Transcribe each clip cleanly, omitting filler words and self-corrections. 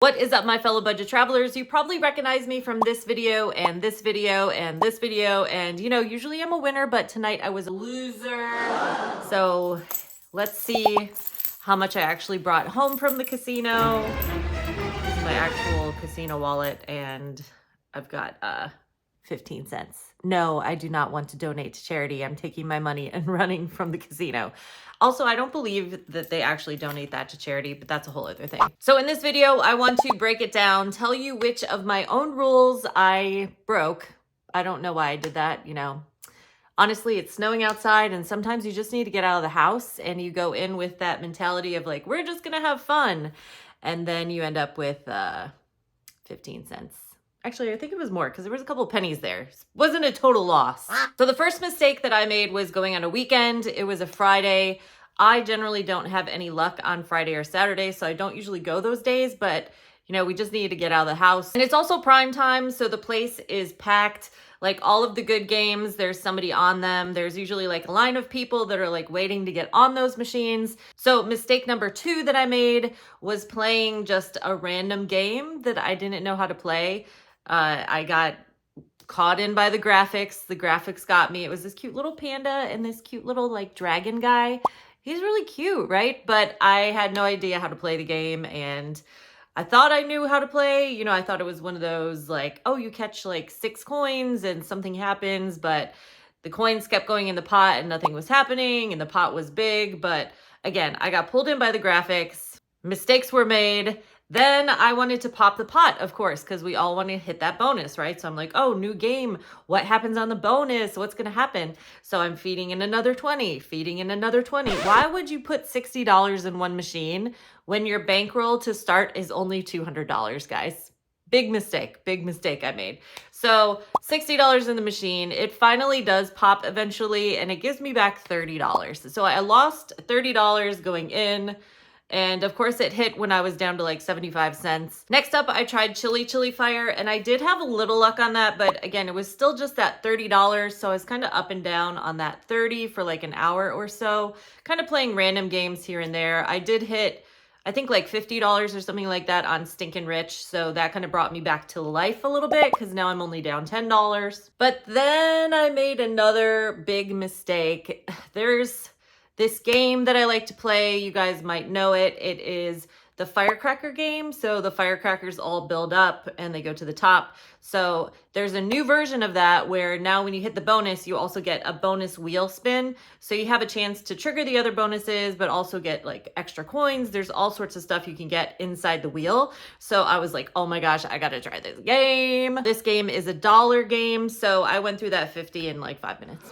What is up, my fellow budget travelers? You probably recognize me from this video and this video and this video, and usually I'm a winner, but tonight I was a loser. So let's see how much I actually brought home from the casino. This is my actual casino wallet, and I've got 15 cents. No, I do not want to donate to charity. I'm taking my money and running from the casino. Also, I don't believe that they actually donate that to charity, but that's a whole other thing. So in this video, I want to break it down, tell you which of my own rules I broke. I don't know why I did that, Honestly, it's snowing outside, and sometimes you just need to get out of the house, and you go in with that mentality of like, we're just gonna have fun. And then you end up with 15 cents. Actually, I think it was more because there was a couple of pennies there. It wasn't a total loss. So the first mistake that I made was going on a weekend. It was a Friday. I generally don't have any luck on Friday or Saturday, so I don't usually go those days, but we just needed to get out of the house. And it's also prime time, so the place is packed. Like all of the good games, there's somebody on them. There's usually like a line of people that are like waiting to get on those machines. So mistake number 2 that I made was playing just a random game that I didn't know how to play. I got caught in by the graphics. The graphics got me. It was this cute little panda and this cute little like dragon guy. He's really cute, right? But I had no idea how to play the game, and I thought I knew how to play. I thought it was one of those like, oh, you catch like 6 coins and something happens, but the coins kept going in the pot and nothing was happening, and the pot was big. But again, I got pulled in by the graphics. Mistakes were made. Then I wanted to pop the pot, of course, because we all want to hit that bonus, right? So I'm like, oh, new game. What happens on the bonus? What's going to happen? So I'm feeding in another 20, feeding in another 20. Why would you put $60 in one machine when your bankroll to start is only $200, guys? Big mistake I made. So $60 in the machine. It finally does pop eventually, and it gives me back $30. So I lost $30 going in. And of course it hit when I was down to like 75 cents. Next up, I tried Chili Fire, and I did have a little luck on that, but again, it was still just that $30. So I was kind of up and down on that 30 for like an hour or so, kind of playing random games here and there. I did hit, I think like $50 or something like that on Stinkin' Rich. So that kind of brought me back to life a little bit, because now I'm only down $10. But then I made another big mistake. There's this game that I like to play. You guys might know it. It is the firecracker game. So the firecrackers all build up and they go to the top. So there's a new version of that where now when you hit the bonus, you also get a bonus wheel spin. So you have a chance to trigger the other bonuses, but also get like extra coins. There's all sorts of stuff you can get inside the wheel. So I was like, oh my gosh, I gotta try this game. This game is $1 game. So I went through that 50 in like 5 minutes.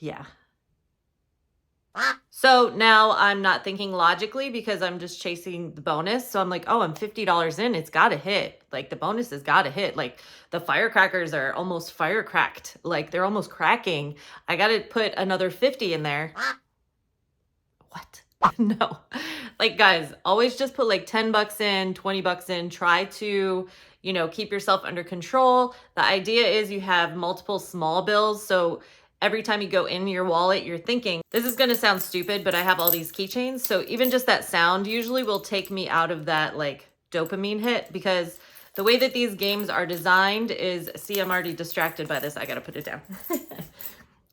Yeah. So now I'm not thinking logically because I'm just chasing the bonus. So I'm like, oh, I'm $50 in. It's got to hit. Like the bonus has got to hit. Like the firecrackers are almost firecracked. Like they're almost cracking. I got to put another 50 in there. What? No. Like guys, always just put like 10 bucks in, 20 bucks in. Try to, keep yourself under control. The idea is you have multiple small bills. So every time you go in your wallet, you're thinking, this is going to sound stupid, but I have all these keychains. So even just that sound usually will take me out of that like dopamine hit, because the way that these games are designed is, see, I'm already distracted by this. I got to put it down.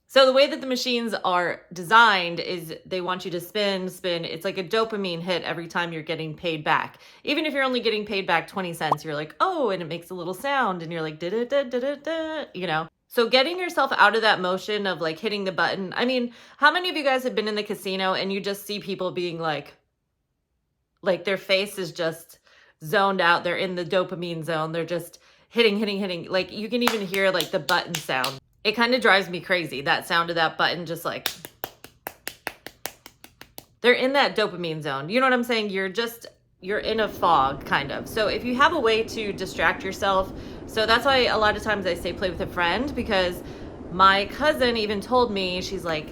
So the way that the machines are designed is they want you to spin. It's like a dopamine hit every time you're getting paid back. Even if you're only getting paid back 20 cents, you're like, oh, and it makes a little sound and you're like, da da da da da da, So getting yourself out of that motion of like hitting the button. I mean, how many of you guys have been in the casino and you just see people being like their face is just zoned out. They're in the dopamine zone. They're just hitting. Like you can even hear like the button sound. It kind of drives me crazy, that sound of that button, just like, they're in that dopamine zone. You know what I'm saying? You're in a fog kind of. So if you have a way to distract yourself, so that's why a lot of times I say play with a friend, because my cousin even told me, she's like,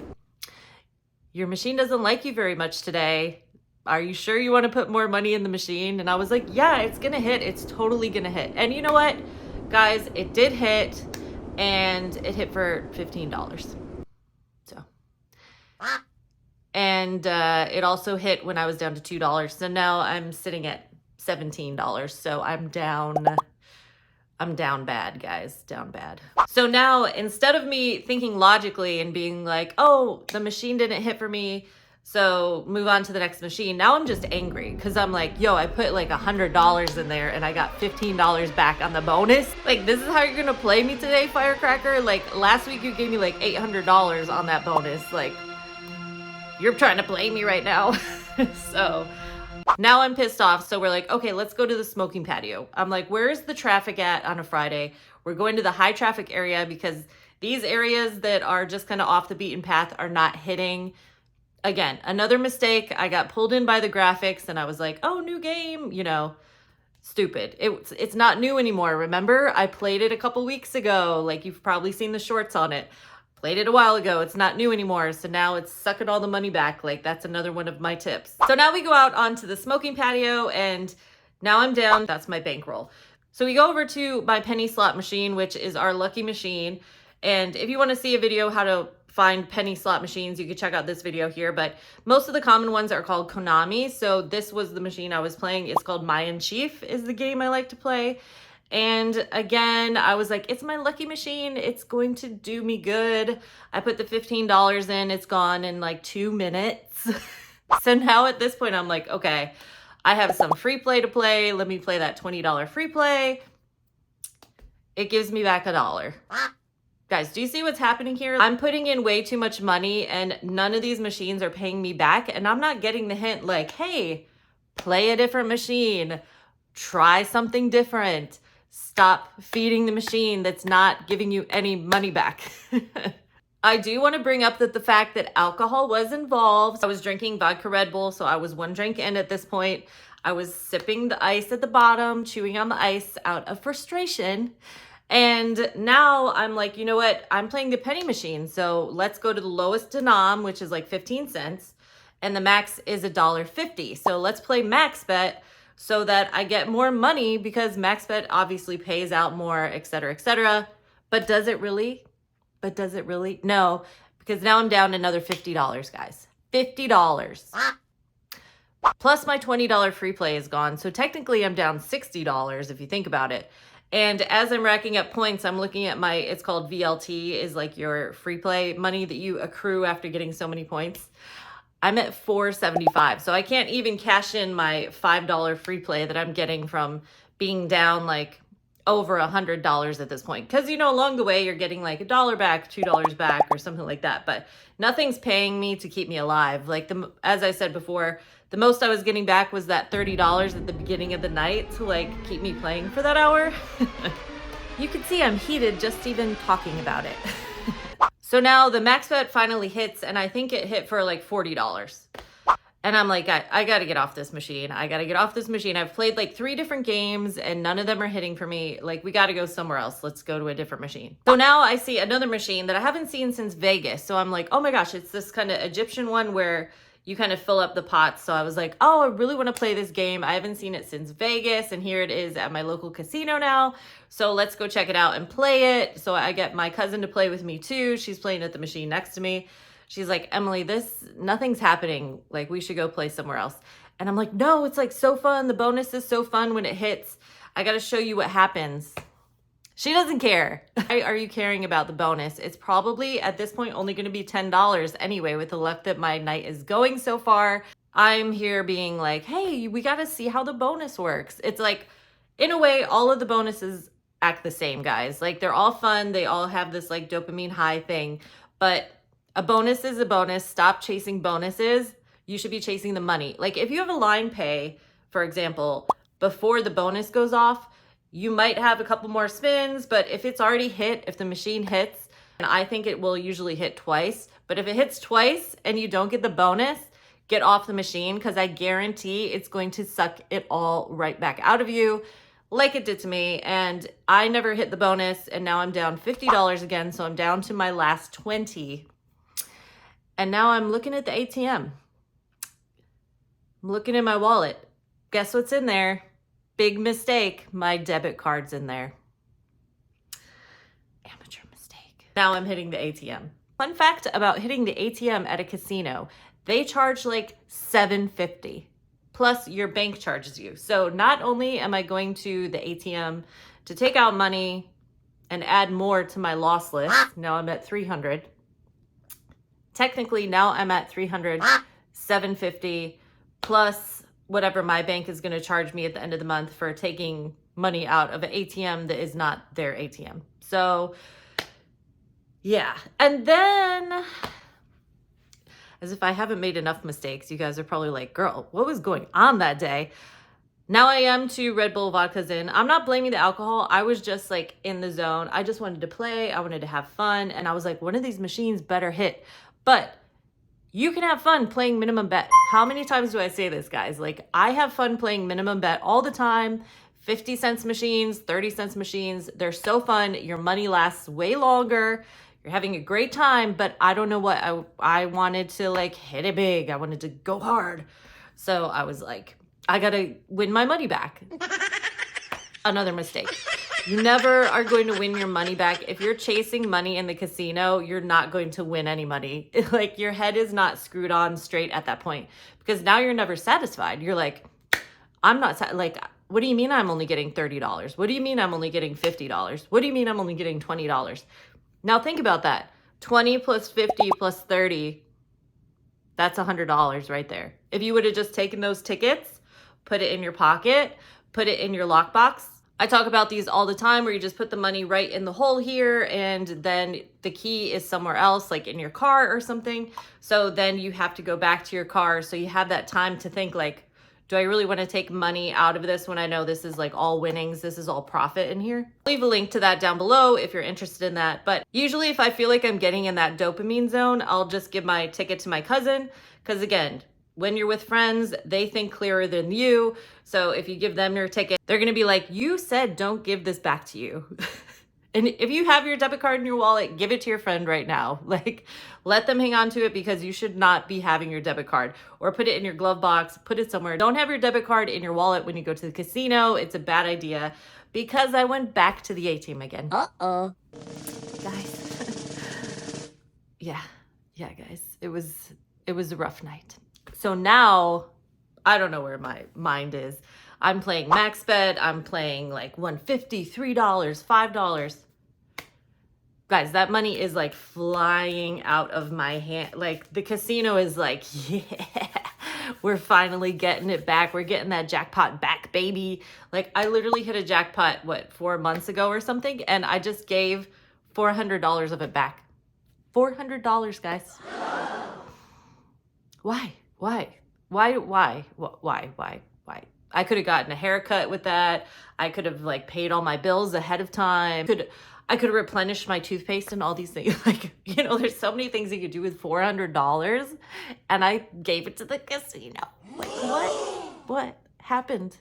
your machine doesn't like you very much today. Are you sure you want to put more money in the machine? And I was like, yeah, it's going to hit. It's totally going to hit. And you know what, guys, it did hit, and it hit for $15. So And it also hit when I was down to $2. So now I'm sitting at $17. So I'm down bad, guys, down bad. So now instead of me thinking logically and being like, oh, the machine didn't hit for me, so move on to the next machine. Now I'm just angry because I'm like, yo, I put like $100 in there and I got $15 back on the bonus. Like, this is how you're gonna play me today, Firecracker? Like, last week you gave me like $800 on that bonus. Like, you're trying to play me right now. So now I'm pissed off. So we're like, okay, let's go to the smoking patio. I'm like, where's the traffic at on a Friday? We're going to the high traffic area because these areas that are just kind of off the beaten path are not hitting. Again, another mistake. I got pulled in by the graphics and I was like, oh, new game, you know, stupid. It's not new anymore. Remember, I played it a couple weeks ago. Like, you've probably seen the shorts on it. Played it a while ago. It's not new anymore. So now it's sucking all the money back. Like, that's another one of my tips. So now we go out onto the smoking patio and now I'm down. That's my bankroll. So we go over to my penny slot machine, which is our lucky machine. And if you want to see a video how to find penny slot machines, you can check out this video here. But most of the common ones are called Konami. So this was the machine I was playing. It's called Mayan Chief is the game I like to play. And again, I was like, it's my lucky machine. It's going to do me good. I put the $15 in. It's gone in like 2 minutes. So now at this point, I'm like, okay, I have some free play to play. Let me play that $20 free play. It gives me back $1. Guys, do you see what's happening here? I'm putting in way too much money and none of these machines are paying me back. And I'm not getting the hint like, hey, play a different machine. Try something different. Stop feeding the machine that's not giving you any money back. I do want to bring up that the fact that alcohol was involved. I was drinking vodka Red Bull, so I was 1 drink in at this point. I was sipping the ice at the bottom, chewing on the ice out of frustration. And now I'm like, you know what? I'm playing the penny machine. So let's go to the lowest denom, which is like 15 cents. And the max is $1.50. So let's play max bet so that I get more money because max bet obviously pays out more, et cetera, et cetera. But does it really? No, because now I'm down another $50, guys. $50. Plus my $20 free play is gone. So technically I'm down $60 if you think about it. And as I'm racking up points, I'm looking at my, it's called VLT, is like your free play money that you accrue after getting so many points. I'm at $4.75. So I can't even cash in my $5 free play that I'm getting from being down like over $100 at this point. Because, you know, along the way, you're getting like $1 back, $2 back, or something like that. But nothing's paying me to keep me alive. Like, as I said before, the most I was getting back was that $30 at the beginning of the night to like keep me playing for that hour. You can see I'm heated just even talking about it. So now the max bet finally hits and I think it hit for like $40. And I'm like, I got to get off this machine. I got to get off this machine. I've played like 3 different games and none of them are hitting for me. Like, we got to go somewhere else. Let's go to a different machine. So now I see another machine that I haven't seen since Vegas. So I'm like, oh my gosh, it's this kind of Egyptian one where you kind of fill up the pots. So I was like, oh, I really want to play this game. I haven't seen it since Vegas and here it is at my local casino now. So let's go check it out and play it. So I get my cousin to play with me too. She's playing at the machine next to me. She's like, Emily, nothing's happening. Like, we should go play somewhere else. And I'm like, no, it's like so fun. The bonus is so fun when it hits. I got to show you what happens. She doesn't care. Why are you caring about the bonus? It's probably at this point only going to be $10 anyway with the luck that my night is going so far. I'm here being like, hey, we got to see how the bonus works. It's like, in a way, all of the bonuses act the same, guys. Like, they're all fun. They all have this like dopamine high thing, but a bonus is a bonus. Stop chasing bonuses. You should be chasing the money. Like, if you have a line pay, for example, before the bonus goes off, you might have a couple more spins, but if it's already hit, if the machine hits, and I think it will usually hit twice, but if it hits twice and you don't get the bonus, get off the machine because I guarantee it's going to suck it all right back out of you like it did to me. And I never hit the bonus and now I'm down $50 again. So I'm down to my last 20. And now I'm looking at the ATM. I'm looking in my wallet. Guess what's in there? Big mistake. My debit card's in there. Amateur mistake. Now I'm hitting the ATM. Fun fact about hitting the ATM at a casino. they charge like $7.50 plus your bank charges you. So not only am I going to the ATM to take out money and add more to my loss list, now I'm at 300. Technically now I'm at 300, $7.50 plus whatever my bank is going to charge me at the end of the month for taking money out of an ATM that is not their ATM. So yeah. And then, as if I haven't made enough mistakes, you guys are probably like, girl, what was going on that day? Now I am 2 Red Bull vodkas in. I'm not blaming the alcohol. I was just like in the zone. I just wanted to play. I wanted to have fun. And I was like, one of these machines better hit. But you can have fun playing minimum bet. How many times do I say this, guys? Like, I have fun playing minimum bet all the time. 50 cents machines, 30 cents machines. They're so fun. Your money lasts way longer. You're having a great time, but I don't know what, I wanted to like hit it big. I wanted to go hard. So I was like, I gotta win my money back. Another mistake. You never are going to win your money back. If you're chasing money in the casino, you're not going to win any money. Like, your head is not screwed on straight at that point, because now you're never satisfied. You're like, I'm not like, what do you mean I'm only getting $30? What do you mean I'm only getting $50? What do you mean I'm only getting $20? Now think about that. 20 plus 50 plus 30, that's $100 right there. If you would have just taken those tickets, put it in your pocket, put it in your lockbox. I talk about these all the time, where you just put the money right in the hole here, and then the key is somewhere else, like in your car or something. So then you have to go back to your car. So you have that time to think like, do I really want to take money out of this when I know this is like all winnings? This is all profit in here. Leave a link to that down below if you're interested in that. But usually if I feel like I'm getting in that dopamine zone, I'll just give my ticket to my cousin. Because again, when you're with friends, they think clearer than you. So if you give them your ticket, they're going to be like, you said don't give this back to you. And if you have your debit card in your wallet, give it to your friend right now. Like, let them hang on to it, because you should not be having your debit card, or put it in your glove box, put it somewhere. Don't have your debit card in your wallet when you go to the casino. It's a bad idea, because I went back to the ATM again. Uh-oh. Guys. Yeah, guys, it was a rough night. So now I don't know where my mind is. I'm playing max bet. I'm playing like $1.50, $3, $5. Guys, that money is like flying out of my hand. Like, the casino is like, yeah, we're finally getting it back. We're getting that jackpot back, baby. Like, I literally hit a jackpot, 4 months ago or something, and I just gave $400 of it back. $400, guys. Why? I could have gotten a haircut with that. I could have like paid all my bills ahead of time. I could have replenished my toothpaste and all these things. Like, you know, there's so many things you could do with $400, and I gave it to the casino. Like, what happened?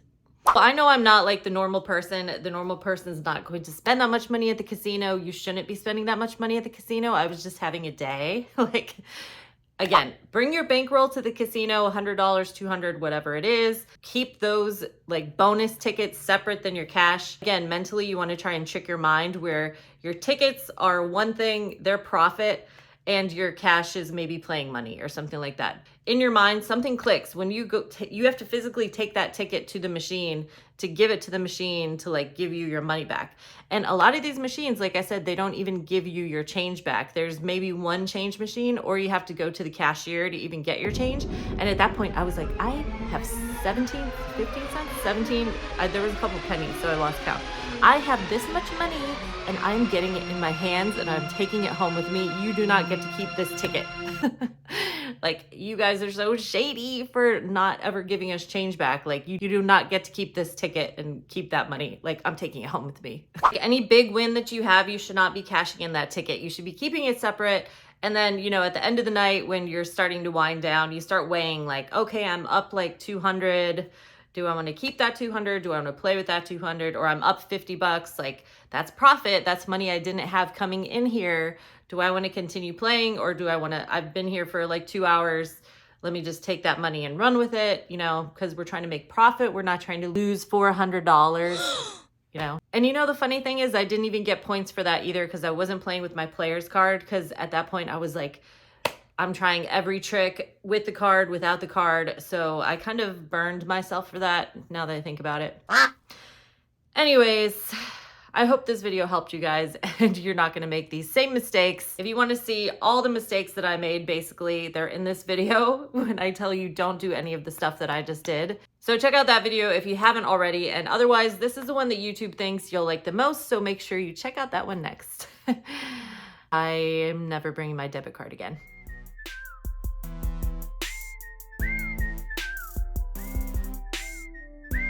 Well, I know I'm not like the normal person. The normal person is not going to spend that much money at the casino. You shouldn't be spending that much money at the casino. I was just having a day. Like, again, bring your bankroll to the casino, $100, $200, whatever it is. Keep those like bonus tickets separate than your cash. Again, mentally, you want to try and trick your mind where your tickets are one thing, they're profit, and your cash is maybe playing money or something like that. In your mind, something clicks. When you go, you have to physically take that ticket to the machine to give it to the machine to like give you your money back. And a lot of these machines, like I said, they don't even give you your change back. There's maybe one change machine, or you have to go to the cashier to even get your change. And at that point I was like, I have 15 cents, 17. There was a couple pennies, so I lost count. I have this much money and I'm getting it in my hands and I'm taking it home with me. You do not get to keep this ticket. Like, you guys are so shady for not ever giving us change back. Like, you do not get to keep this ticket and keep that money. Like, I'm taking it home with me. Any big win that you have, you should not be cashing in that ticket. You should be keeping it separate. And then, you know, at the end of the night, when you're starting to wind down, you start weighing like, okay, I'm up like 200. Do I want to keep that 200? Do I want to play with that 200? Or I'm up $50. Like, that's profit. That's money I didn't have coming in here. Do I want to continue playing, or do I want to, I've been here for like 2 hours. Let me just take that money and run with it, you know, because we're trying to make profit. We're not trying to lose $400, you know. And you know, the funny thing is I didn't even get points for that either, because I wasn't playing with my player's card, because at that point I was like, I'm trying every trick with the card, without the card. So I kind of burned myself for that now that I think about it. Anyways, I hope this video helped you guys and you're not gonna make these same mistakes. If you wanna see all the mistakes that I made, basically, they're in this video when I tell you don't do any of the stuff that I just did. So check out that video if you haven't already, and otherwise, this is the one that YouTube thinks you'll like the most, so make sure you check out that one next. I am never bringing my debit card again.